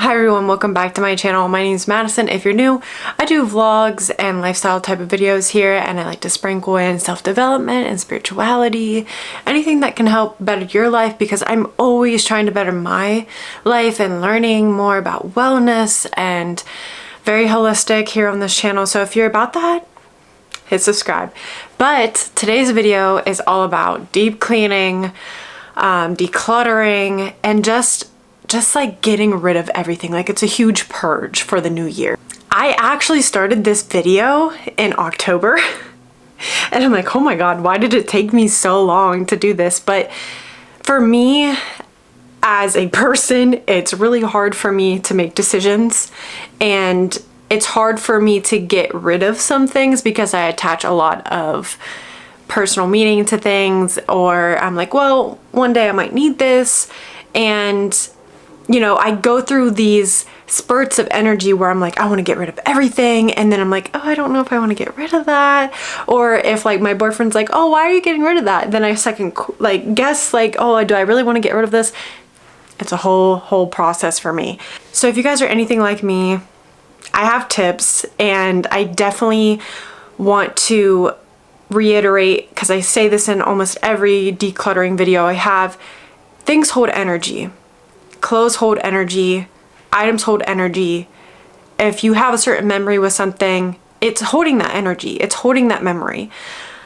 Hi everyone, welcome back to my channel. My name is Madyson. If you're new, I do vlogs and lifestyle type of videos here, and I like to sprinkle in self-development and spirituality, anything that can help better your life, because I'm always trying to better my life and learning more about wellness and very holistic here on this channel. So if you're about that, hit subscribe. But today's video is all about deep cleaning, decluttering, and just like getting rid of everything. Like, it's a huge purge for the new year. I actually started this video in October and I'm like, oh my god, why did it take me so long to do this? But for me as a person, it's really hard for me to make decisions, and it's hard for me to get rid of some things because I attach a lot of personal meaning to things, or I'm like, well, one day I might need this. And you know, I go through these spurts of energy where I'm like, I want to get rid of everything, and then I'm like, oh, I don't know if I want to get rid of that. Or if like my boyfriend's like, oh, why are you getting rid of that? Then I second like guess like, oh, do I really want to get rid of this? It's a whole process for me. So if you guys are anything like me, I have tips, and I definitely want to reiterate, because I say this in almost every decluttering video I have, things hold energy. Clothes hold energy, items hold energy. If you have a certain memory with something, it's holding that energy, it's holding that memory.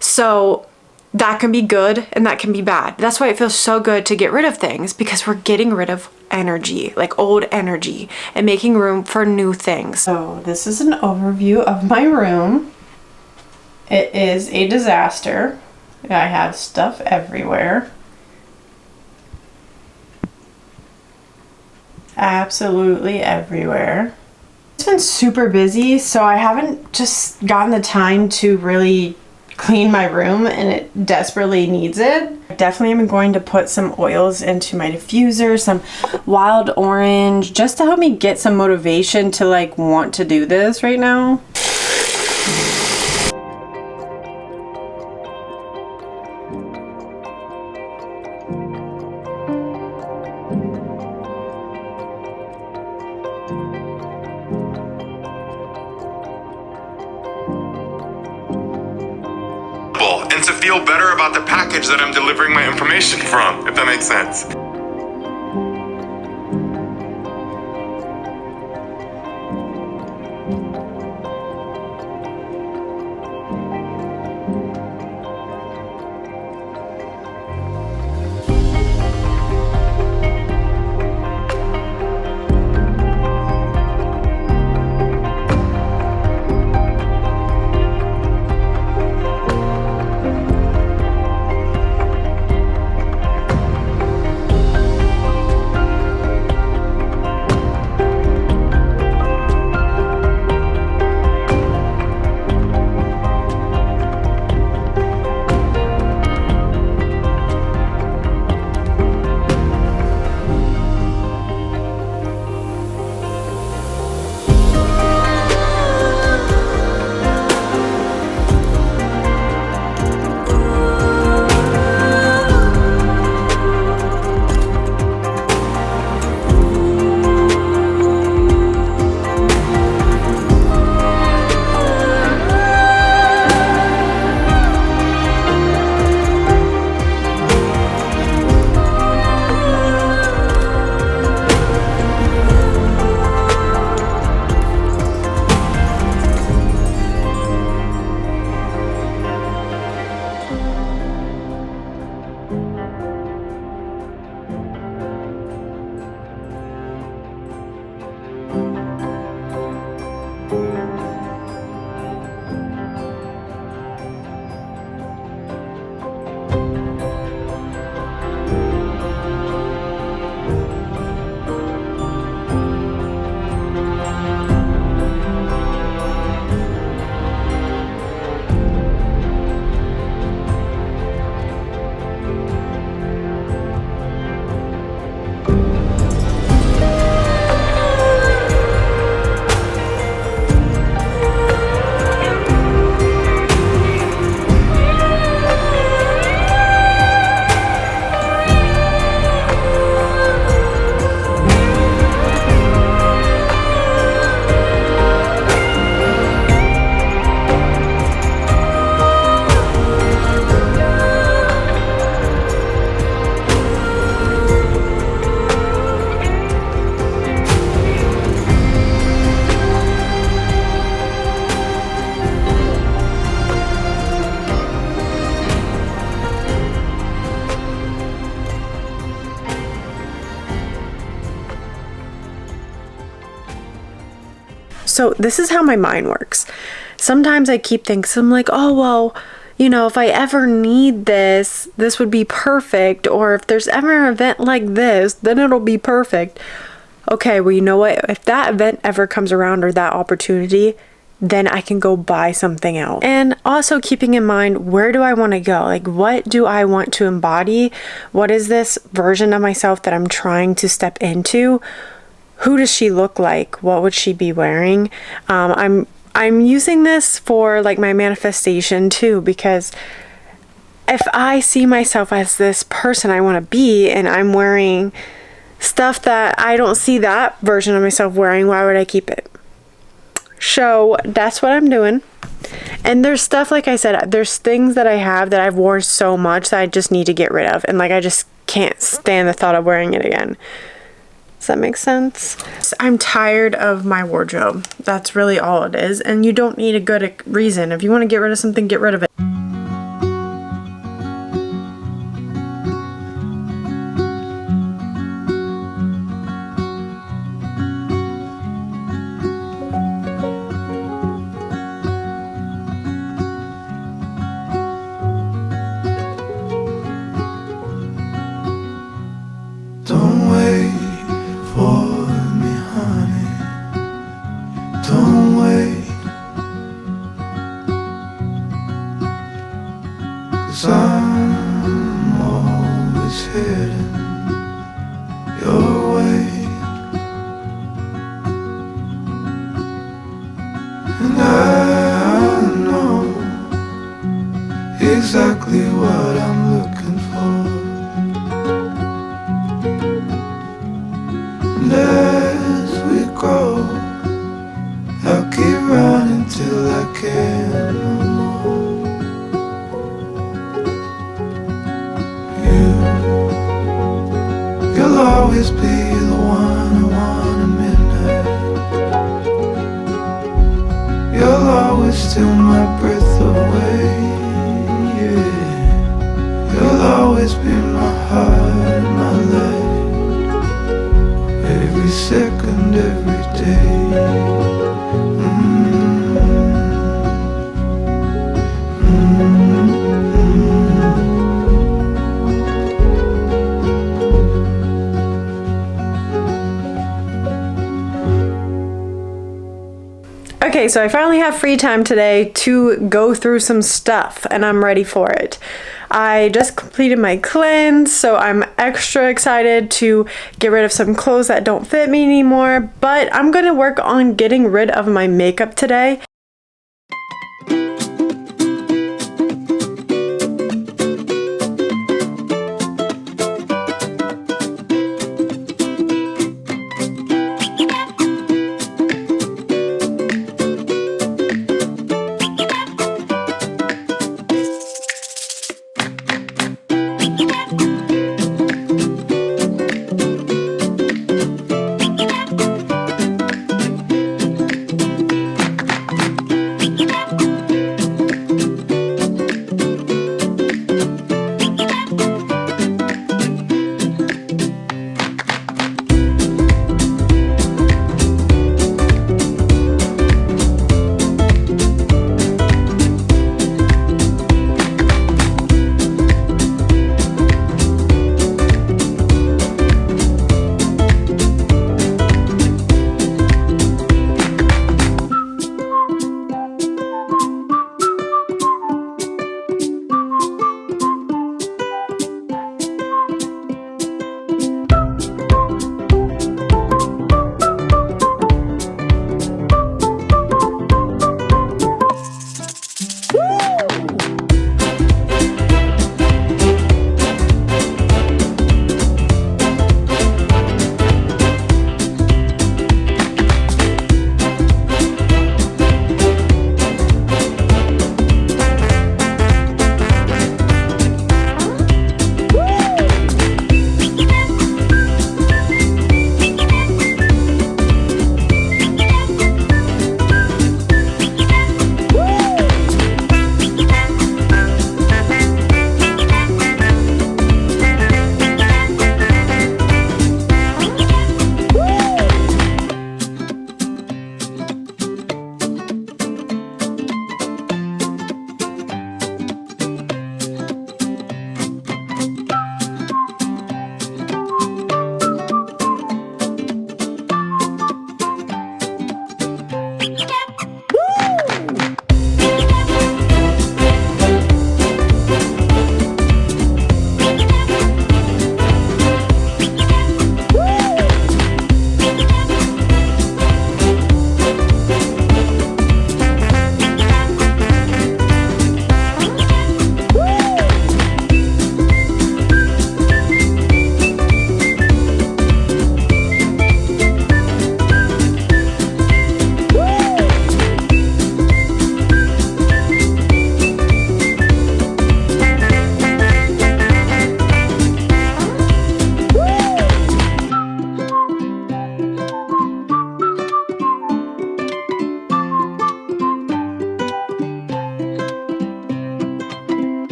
So that can be good and that can be bad. That's why it feels so good to get rid of things, because we're getting rid of energy, like old energy, and making room for new things. So this is an overview of my room. It is a disaster. I have stuff everywhere. Absolutely everywhere. It's been super busy, so I haven't just gotten the time to really clean my room, and it desperately needs it. I definitely am going to put some oils into my diffuser, some wild orange, just to help me get some motivation to like want to do this right now. And to feel better about the package that I'm delivering my information from, if that makes sense. So this is how my mind works. Sometimes I keep thinking, I'm like, oh, well, you know, if I ever need this, this would be perfect. Or if there's ever an event like this, then it'll be perfect. Okay, well, you know what? If that event ever comes around or that opportunity, then I can go buy something else. And also keeping in mind, where do I want to go? Like, what do I want to embody? What is this version of myself that I'm trying to step into? Who does she look like? What would she be wearing? I'm using this for like my manifestation too, because if I see myself as this person I want to be and I'm wearing stuff that I don't see that version of myself wearing, why would I keep it? So that's what I'm doing. And there's stuff, like I said, there's things that I have that I've worn so much that I just need to get rid of. And like, I just can't stand the thought of wearing it again. Does that make sense? I'm tired of my wardrobe. That's really all it is. And you don't need a good reason. If you want to get rid of something, get rid of it. Don't wait for me, honey. Don't wait. 'Cause I'm always heading your way. And I know exactly what I'm looking for. And as we grow, I'll keep running till I can no more. You'll always be the one I want at midnight. You'll always steal my breath away, yeah. You'll always be my heart, my life. Every second, every day. Okay, so I finally have free time today to go through some stuff, and I'm ready for it. I just completed my cleanse, so I'm extra excited to get rid of some clothes that don't fit me anymore, but I'm gonna work on getting rid of my makeup today.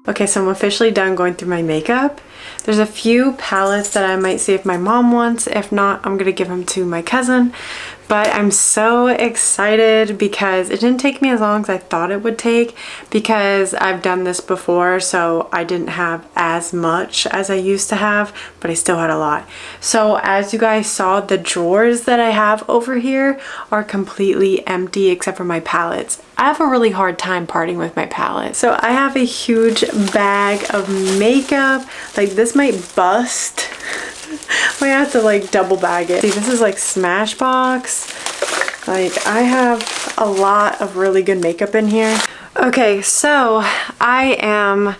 Okay, so I'm officially done going through my makeup. There's a few palettes that I might see if my mom wants. If not, I'm gonna give them to my cousin. But I'm so excited because it didn't take me as long as I thought it would take, because I've done this before, so I didn't have as much as I used to have, but I still had a lot. So as you guys saw, the drawers that I have over here are completely empty except for my palettes. I have a really hard time parting with my palette. So I have a huge bag of makeup. Like, this might bust. I have to like double bag it. See, this is like Smashbox. Like, I have a lot of really good makeup in here. Okay, so I am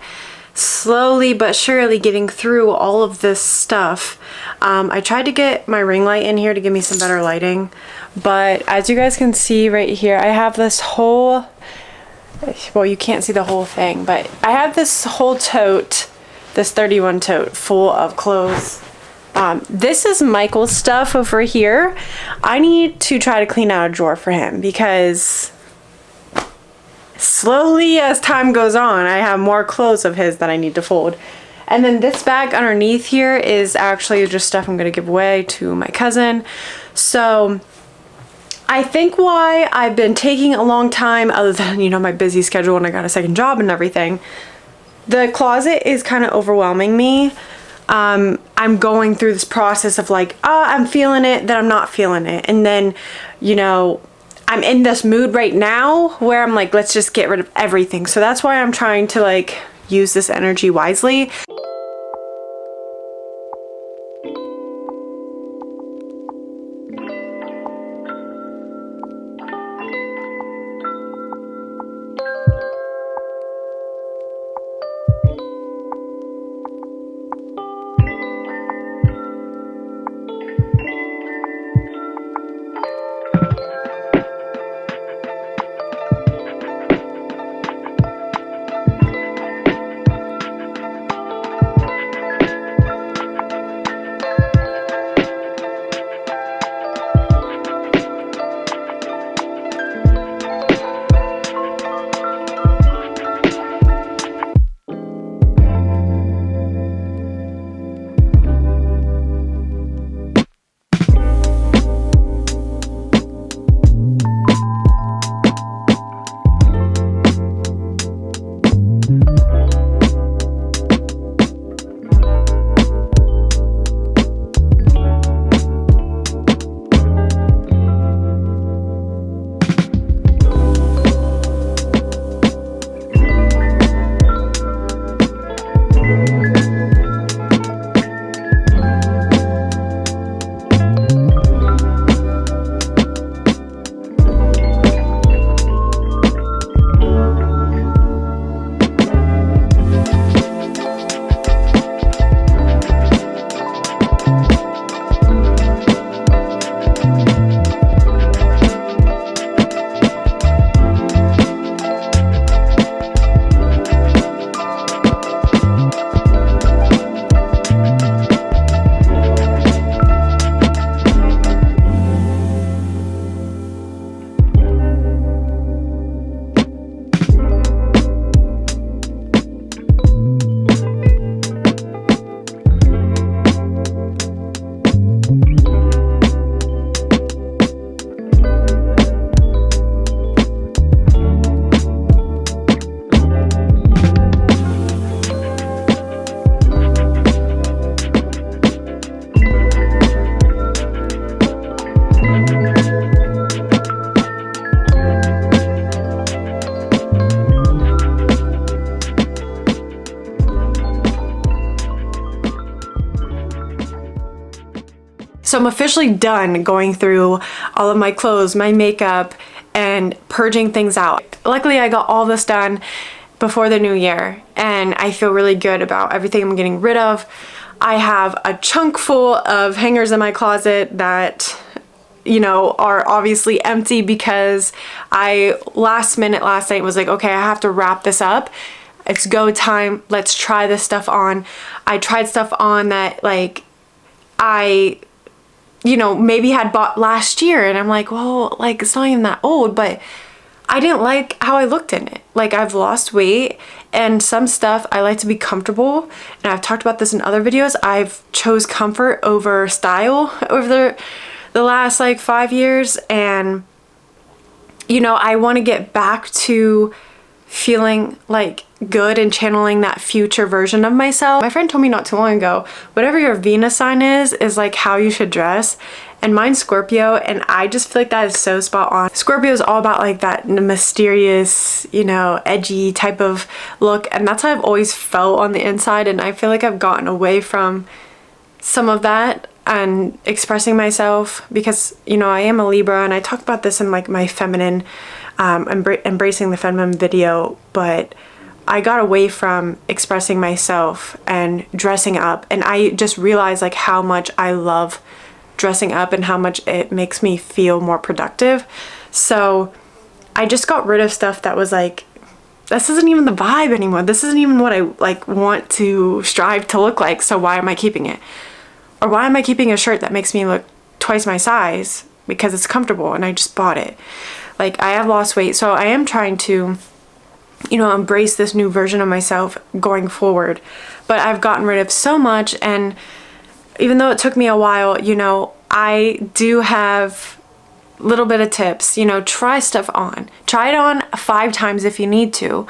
slowly but surely getting through all of this stuff. I tried to get my ring light in here to give me some better lighting, but as you guys can see right here, I have this whole, well, you can't see the whole thing, but I have this whole tote, this 31 tote full of clothes. This is Michael's stuff over here. I need to try to clean out a drawer for him because slowly as time goes on, I have more clothes of his that I need to fold. And then this bag underneath here is actually just stuff I'm going to give away to my cousin. So I think why I've been taking a long time, other than, you know, my busy schedule and I got a second job and everything, the closet is kind of overwhelming me. I'm going through this process of like, I'm feeling it, then I'm not feeling it. And then, you know, I'm in this mood right now where I'm like, let's just get rid of everything. So that's why I'm trying to like use this energy wisely. So I'm officially done going through all of my clothes, my makeup, and purging things out. Luckily, I got all this done before the new year, and I feel really good about everything I'm getting rid of. I have a chunk full of hangers in my closet that, you know, are obviously empty because I last night was like, okay, I have to wrap this up. It's go time. Let's try this stuff on. I tried stuff on that like I, you know, maybe had bought last year, and I'm like, well, like it's not even that old, but I didn't like how I looked in it. Like, I've lost weight, and some stuff I like to be comfortable, and I've talked about this in other videos. I've chose comfort over style over the last like 5 years, and you know, I want to get back to feeling like good and channeling that future version of myself. My friend told me not too long ago, whatever your Venus sign is like how you should dress. And mine's Scorpio, and I just feel like that is so spot on. Scorpio is all about like that mysterious, you know, edgy type of look, and that's how I've always felt on the inside, and I feel like I've gotten away from some of that and expressing myself because, you know, I am a Libra, and I talked about this in like my feminine, embracing the feminine video, but I got away from expressing myself and dressing up, and I just realized like how much I love dressing up and how much it makes me feel more productive. So I just got rid of stuff that was like, this isn't even the vibe anymore. This isn't even what I like want to strive to look like. So why am I keeping it? Or why am I keeping a shirt that makes me look twice my size because it's comfortable and I just bought it? Like, I have lost weight, so I am trying to, you know, embrace this new version of myself going forward. But I've gotten rid of so much, and even though it took me a while, you know, I do have a little bit of tips. You know, try stuff on. Try it on 5 times if you need to,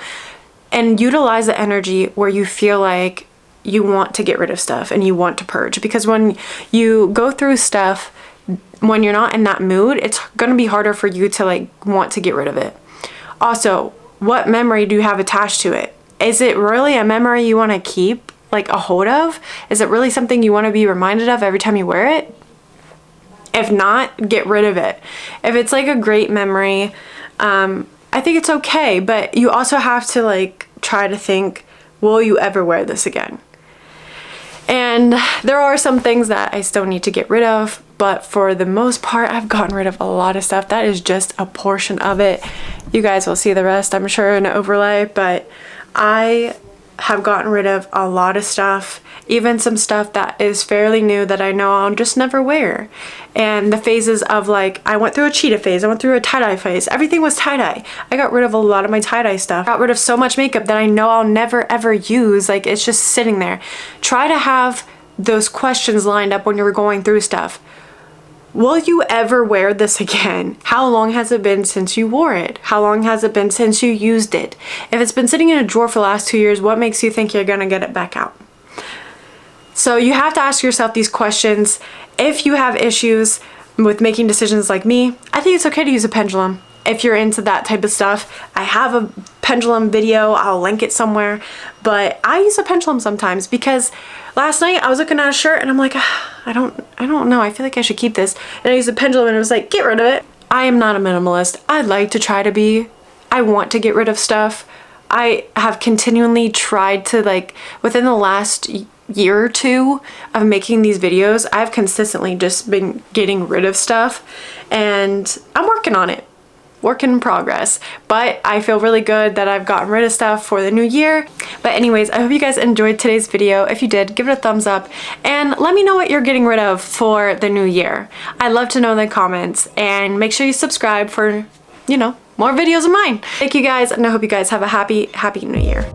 and utilize the energy where you feel like you want to get rid of stuff and you want to purge. Because when you go through stuff, when you're not in that mood, it's going to be harder for you to like want to get rid of it. Also, what memory do you have attached to it? Is it really a memory you want to keep like a hold of? Is it really something you want to be reminded of every time you wear it? If not, get rid of it. If it's like a great memory, I think it's okay, but you also have to like try to think, will you ever wear this again? And there are some things that I still need to get rid of, but for the most part, I've gotten rid of a lot of stuff. That is just a portion of it. You guys will see the rest, I'm sure, in an overlay, but I have gotten rid of a lot of stuff, even some stuff that is fairly new that I know I'll just never wear. And the phases of like, I went through a cheetah phase, I went through a tie-dye phase, everything was tie-dye. I got rid of a lot of my tie-dye stuff. Got rid of so much makeup that I know I'll never ever use, like it's just sitting there. Try to have those questions lined up when you're going through stuff. Will you ever wear this again? How long has it been since you wore it? How long has it been since you used it? If it's been sitting in a drawer for the last 2 years, what makes you think you're gonna get it back out? So you have to ask yourself these questions. If you have issues with making decisions like me, I think it's okay to use a pendulum. If you're into that type of stuff, I have a pendulum video, I'll link it somewhere, but I use a pendulum sometimes because last night I was looking at a shirt and I'm like, I don't know, I feel like I should keep this. And I used a pendulum and it was like, get rid of it. I am not a minimalist. I'd like to try to be. I want to get rid of stuff. I have continually tried to, like, within the last year or two of making these videos, I've consistently just been getting rid of stuff, and I'm working on it. Work in progress, but I feel really good that I've gotten rid of stuff for the new year. But anyways, I hope you guys enjoyed today's video. If you did, give it a thumbs up and let me know what you're getting rid of for the new year. I'd love to know in the comments, and make sure you subscribe for, you know, more videos of mine. Thank you guys, and I hope you guys have a happy new year.